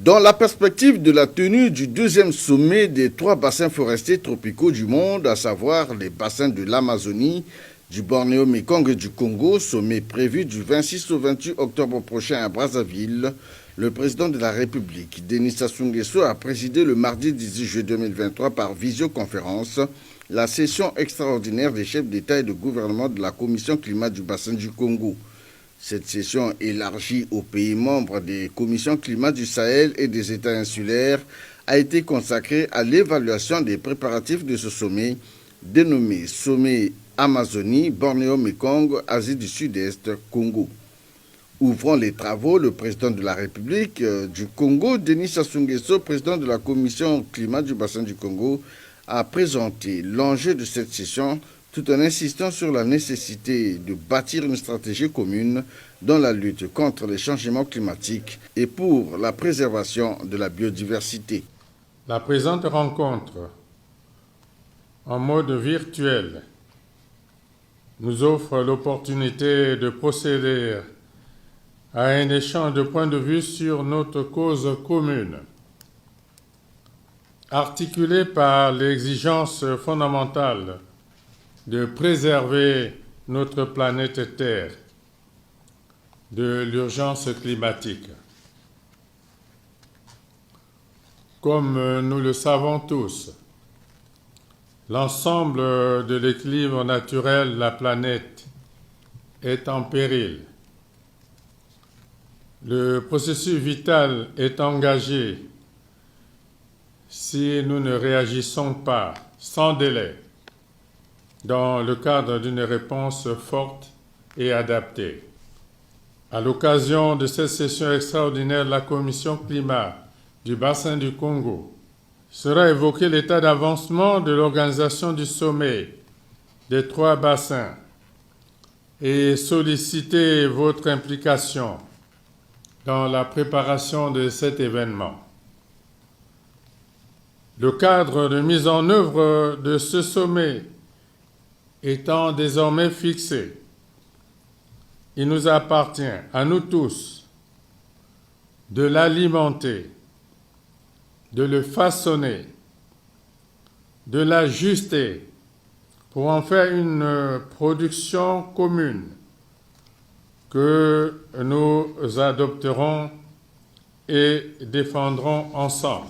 Dans la perspective de la tenue du deuxième sommet des 3 bassins forestiers tropicaux du monde, à savoir les bassins de l'Amazonie, du Bornéo-Mékong et du Congo, sommet prévu du 26 au 28 octobre prochain à Brazzaville, le président de la République, Denis Sassou Nguesso, a présidé le mardi 18 juillet 2023 par visioconférence la session extraordinaire des chefs d'État et de gouvernement de la Commission climat du bassin du Congo. Cette session élargie aux pays membres des commissions climat du Sahel et des États insulaires a été consacrée à l'évaluation des préparatifs de ce sommet, dénommé Sommet Amazonie, Bornéo-Mékong, Asie du Sud-Est, Congo. Ouvrant les travaux, le président de la République du Congo, Denis Sassou Nguesso, président de la Commission climat du bassin du Congo, a présenté l'enjeu de cette session tout en insistant sur la nécessité de bâtir une stratégie commune dans la lutte contre les changements climatiques et pour la préservation de la biodiversité. La présente rencontre, en mode virtuel, nous offre l'opportunité de procéder à un échange de points de vue sur notre cause commune, articulée par l'exigence fondamentale de préserver notre planète Terre de l'urgence climatique. Comme nous le savons tous, l'ensemble de l'équilibre naturel de la planète est en péril. Le processus vital est engagé si nous ne réagissons pas sans délai dans le cadre d'une réponse forte et adaptée. À l'occasion de cette session extraordinaire de la Commission climat du bassin du Congo, sera évoqué l'état d'avancement de l'organisation du sommet des 3 bassins et solliciter votre implication dans la préparation de cet événement. Le cadre de mise en œuvre de ce sommet étant désormais fixé, il nous appartient à nous tous de l'alimenter, de le façonner, de l'ajuster pour en faire une production commune que nous adopterons et défendrons ensemble.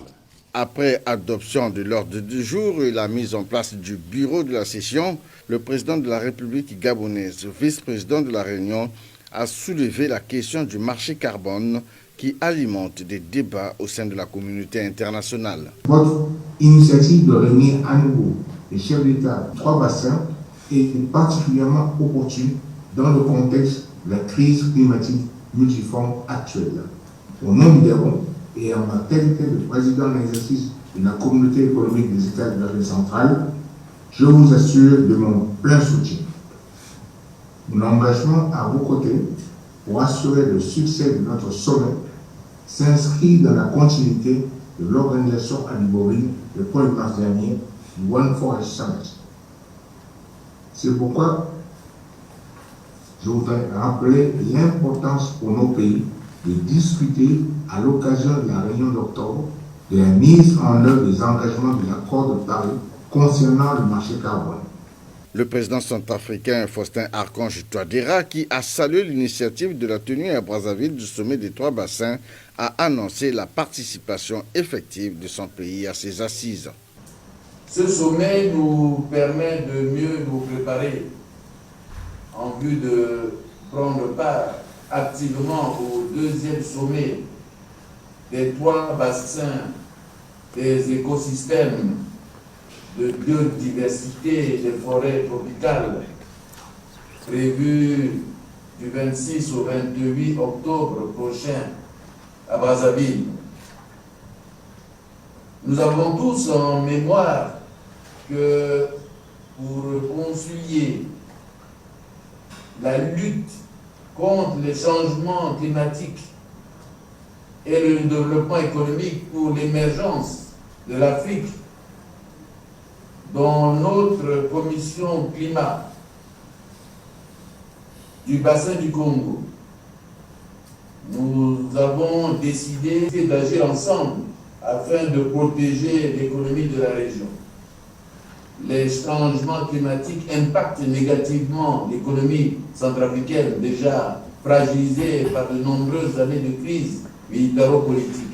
Après adoption de l'ordre du jour et la mise en place du bureau de la session, le président de la République gabonaise, vice-président de la Réunion, a soulevé la question du marché carbone qui alimente des débats au sein de la communauté internationale. Votre initiative de réunir à nouveau les chefs d'État de 3 bassins est particulièrement opportune dans le contexte de la crise climatique multiforme actuelle. Au nom du Gabon et en ma qualité de président en exercice de la communauté économique des États de l'Afrique centrale, je vous assure de mon plein soutien. Mon engagement à vos côtés pour assurer le succès de notre sommet s'inscrit dans la continuité de l'organisation à Libreville le 1er mars dernier du One Forest Summit. C'est pourquoi je voudrais rappeler l'importance pour nos pays de discuter à l'occasion de la réunion d'octobre de la mise en œuvre des engagements de l'accord de Paris concernant le marché carbone. Le président centrafricain Faustin Archange Touadéra, qui a salué l'initiative de la tenue à Brazzaville du sommet des 3 bassins, a annoncé la participation effective de son pays à ces assises. Ce sommet nous permet de mieux nous préparer en vue de prendre part activement au 2e sommet des 3 bassins des écosystèmes de biodiversité des forêts tropicales prévu du 26 au 28 octobre prochain à Brazzaville. Nous avons tous en mémoire que pour concilier la lutte contre les changements climatiques et le développement économique pour l'émergence de l'Afrique, dont notre commission climat du bassin du Congo nous avons décidé d'agir ensemble afin de protéger l'économie de la région. Les changements climatiques impactent négativement l'économie centrafricaine, déjà fragilisée par de nombreuses années de crise militaro-politique.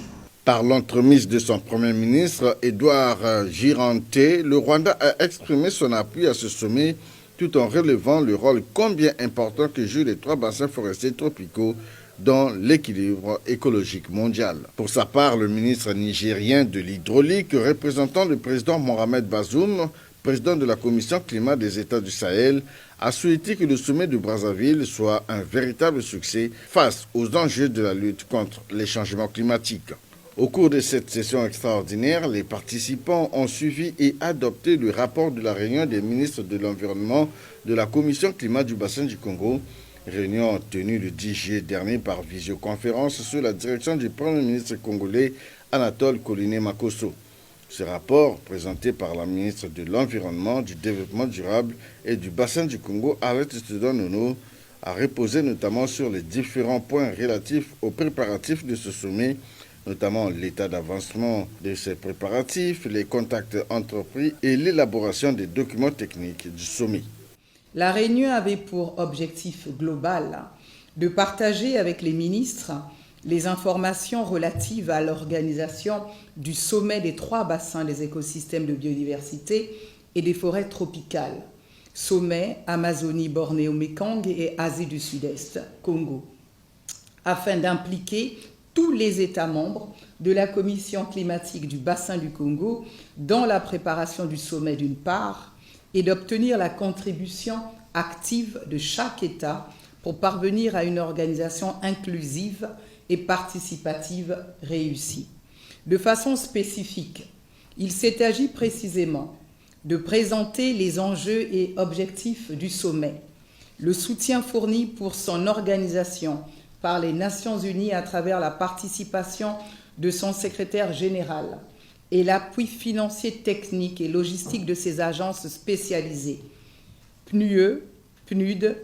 Par l'entremise de son Premier ministre, Édouard Giranté, le Rwanda a exprimé son appui à ce sommet tout en relevant le rôle combien important que jouent les 3 bassins forestiers tropicaux dans l'équilibre écologique mondial. Pour sa part, le ministre nigérien de l'hydraulique, représentant le président Mohamed Bazoum, président de la Commission climat des États du Sahel, a souhaité que le sommet de Brazzaville soit un véritable succès face aux enjeux de la lutte contre les changements climatiques. Au cours de cette session extraordinaire, les participants ont suivi et adopté le rapport de la réunion des ministres de l'Environnement de la Commission climat du bassin du Congo, réunion tenue le 10 juillet dernier par visioconférence sous la direction du Premier ministre congolais Anatole Koliné Makosso. Ce rapport, présenté par la ministre de l'Environnement, du Développement durable et du bassin du Congo, Arlette Studon-Nono, a reposé notamment sur les différents points relatifs aux préparatifs de ce sommet, notamment l'état d'avancement de ces préparatifs, les contacts entrepris et l'élaboration des documents techniques du sommet. La réunion avait pour objectif global de partager avec les ministres les informations relatives à l'organisation du sommet des 3 bassins des écosystèmes de biodiversité et des forêts tropicales, sommet Amazonie, Bornéo, Mékong et Asie du Sud-Est, Congo, afin d'impliquer tous les États membres de la Commission climatique du bassin du Congo dans la préparation du sommet d'une part et d'obtenir la contribution active de chaque État pour parvenir à une organisation inclusive et participative réussie. De façon spécifique, il s'est agi précisément de présenter les enjeux et objectifs du sommet, le soutien fourni pour son organisation par les Nations Unies à travers la participation de son secrétaire général et l'appui financier, technique et logistique de ses agences spécialisées, PNUE, PNUD,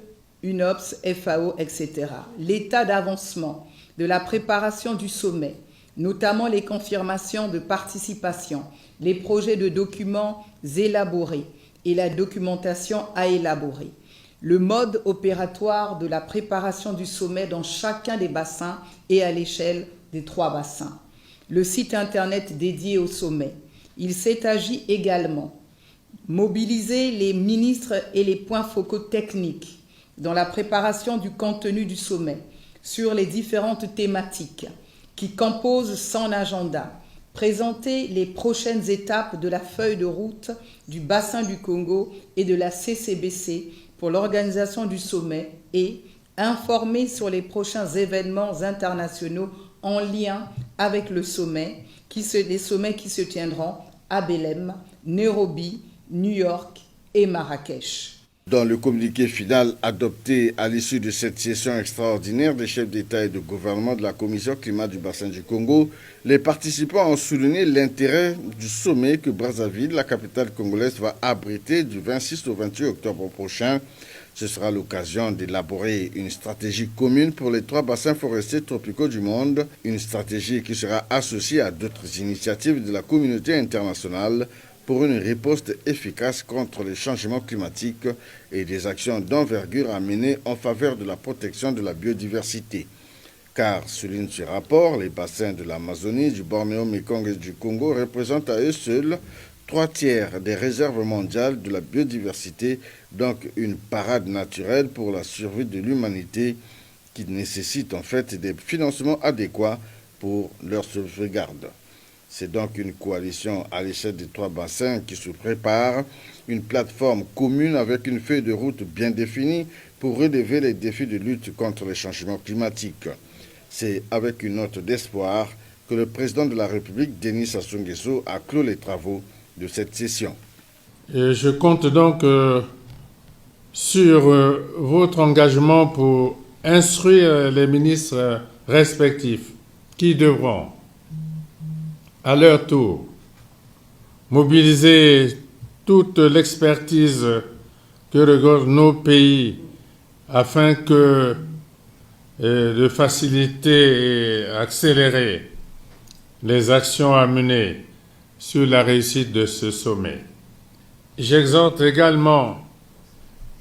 UNOPS, FAO, etc. L'état d'avancement de la préparation du sommet, notamment les confirmations de participation, les projets de documents élaborés et la documentation à élaborer, le mode opératoire de la préparation du sommet dans chacun des bassins et à l'échelle des 3 bassins, le site internet dédié au sommet. Il s'est agi également de mobiliser les ministres et les points focaux techniques dans la préparation du contenu du sommet sur les différentes thématiques qui composent son agenda, présenter les prochaines étapes de la feuille de route du bassin du Congo et de la CCBC pour l'organisation du sommet et informer sur les prochains événements internationaux en lien avec les sommets qui se tiendront à Belém, Nairobi, New York et Marrakech. Dans le communiqué final adopté à l'issue de cette session extraordinaire des chefs d'État et de gouvernement de la Commission climat du bassin du Congo, les participants ont souligné l'intérêt du sommet que Brazzaville, la capitale congolaise, va abriter du 26 au 28 octobre prochain. Ce sera l'occasion d'élaborer une stratégie commune pour les 3 bassins forestiers tropicaux du monde, une stratégie qui sera associée à d'autres initiatives de la communauté internationale pour une riposte efficace contre les changements climatiques et des actions d'envergure à mener en faveur de la protection de la biodiversité. Car, souligne ce rapport, les bassins de l'Amazonie, du Bornéo, Mékong et du Congo représentent à eux seuls 3/3 des réserves mondiales de la biodiversité, donc une parade naturelle pour la survie de l'humanité qui nécessite en fait des financements adéquats pour leur sauvegarde. C'est donc une coalition à l'échelle des 3 bassins qui se prépare, une plateforme commune avec une feuille de route bien définie pour relever les défis de lutte contre les changements climatiques. C'est avec une note d'espoir que le président de la République, Denis Sassou Nguesso, a clos les travaux de cette session. Et je compte donc sur votre engagement pour instruire les ministres respectifs qui devront à leur tour mobiliser toute l'expertise que regorgent nos pays afin que de faciliter et accélérer les actions à mener sur la réussite de ce sommet. J'exhorte également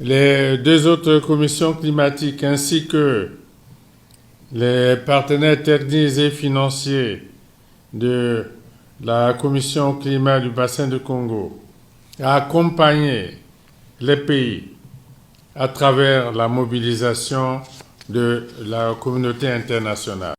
les deux autres commissions climatiques ainsi que les partenaires techniques et financiers de la Commission climat du bassin du Congo à accompagner les pays à travers la mobilisation de la communauté internationale.